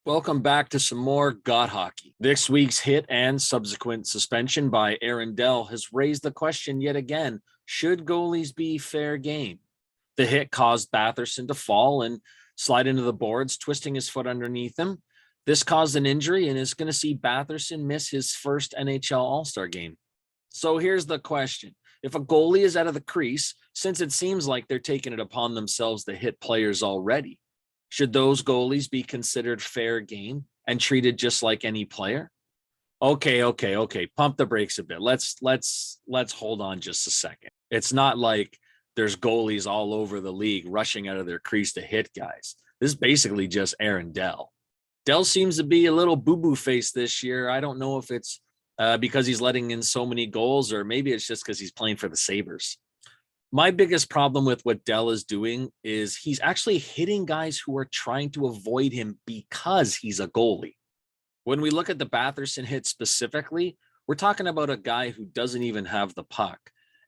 Welcome back to some more God hockey. This week's hit and subsequent suspension by Aaron Dell has raised the question yet again, should goalies be fair game? The hit caused Batherson to fall and slide into the boards, twisting his foot underneath him. This caused an injury and is going to see Batherson miss his first NHL All-Star game. So here's the question. If a goalie is out of the crease, since it seems like they're taking it upon themselves to hit players already, should those goalies be considered fair game and treated just like any player? Okay. Pump the brakes a bit. Let's hold on just a second. It's not like there's goalies all over the league rushing out of their crease to hit guys. This is basically just Aaron Dell. Dell seems to be a little boo-boo face this year. I don't know if it's because he's letting in so many goals, or maybe it's just because he's playing for the Sabres. My biggest problem with what Dell is doing is he's actually hitting guys who are trying to avoid him because he's a goalie. When we look at the Batherson hit specifically, we're talking about a guy who doesn't even have the puck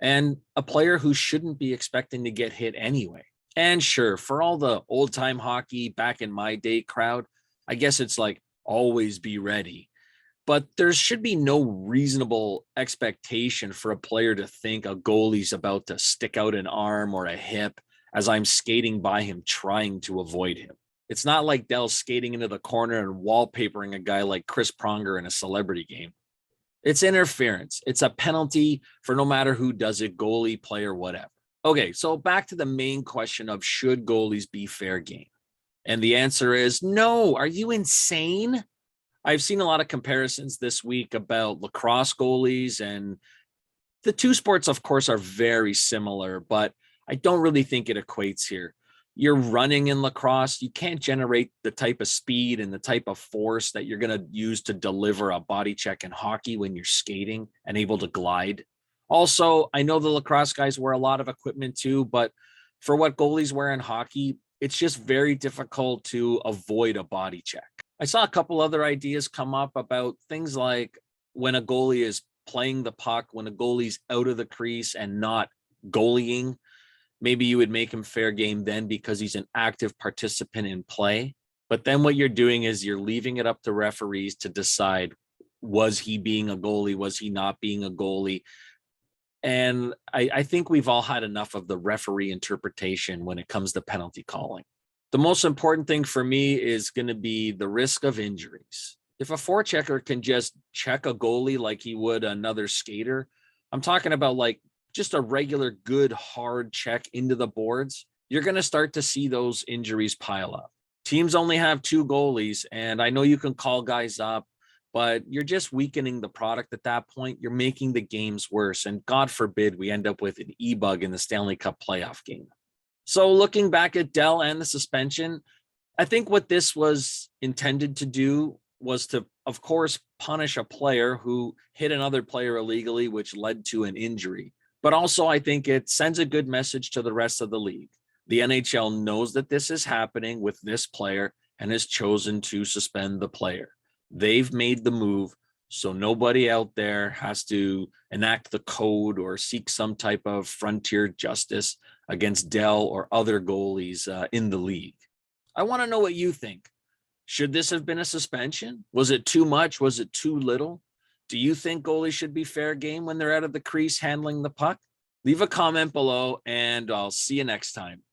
and a player who shouldn't be expecting to get hit anyway. And sure, for all the old time hockey back in my day crowd, I guess it's like always be ready. But there should be no reasonable expectation for a player to think a goalie's about to stick out an arm or a hip as I'm skating by him trying to avoid him. It's not like Dell's skating into the corner and wallpapering a guy like Chris Pronger in a celebrity game. It's interference. It's a penalty for no matter who does it, goalie, player, whatever. Okay, so back to the main question of should goalies be fair game? And the answer is no. Are you insane? I've seen a lot of comparisons this week about lacrosse goalies, and the two sports, of course, are very similar, but I don't really think it equates here. You're running in lacrosse. You can't generate the type of speed and the type of force that you're going to use to deliver a body check in hockey when you're skating and able to glide. Also, I know the lacrosse guys wear a lot of equipment too, but for what goalies wear in hockey, it's just very difficult to avoid a body check. I saw a couple other ideas come up about things like when a goalie is playing the puck, when a goalie's out of the crease and not goalieing, maybe you would make him fair game then because he's an active participant in play. But then what you're doing is you're leaving it up to referees to decide, was he being a goalie? Was he not being a goalie? And I think we've all had enough of the referee interpretation when it comes to penalty calling. The most important thing for me is going to be the risk of injuries. If a forechecker can just check a goalie like he would another skater, I'm talking about like just a regular good hard check into the boards, you're going to start to see those injuries pile up. Teams only have two goalies, and I know you can call guys up, but you're just weakening the product at that point. You're making the games worse, and God forbid we end up with an e-bug in the Stanley Cup playoff game. So looking back at Dell and the suspension, I think what this was intended to do was to, of course, punish a player who hit another player illegally, which led to an injury. But also, I think it sends a good message to the rest of the league. The NHL knows that this is happening with this player and has chosen to suspend the player. They've made the move, so nobody out there has to enact the code or seek some type of frontier justice against Dell or other goalies in the league. I want to know what you think. Should this have been a suspension? Was it too much? Was it too little? Do you think goalies should be fair game when they're out of the crease handling the puck? Leave a comment below, and I'll see you next time.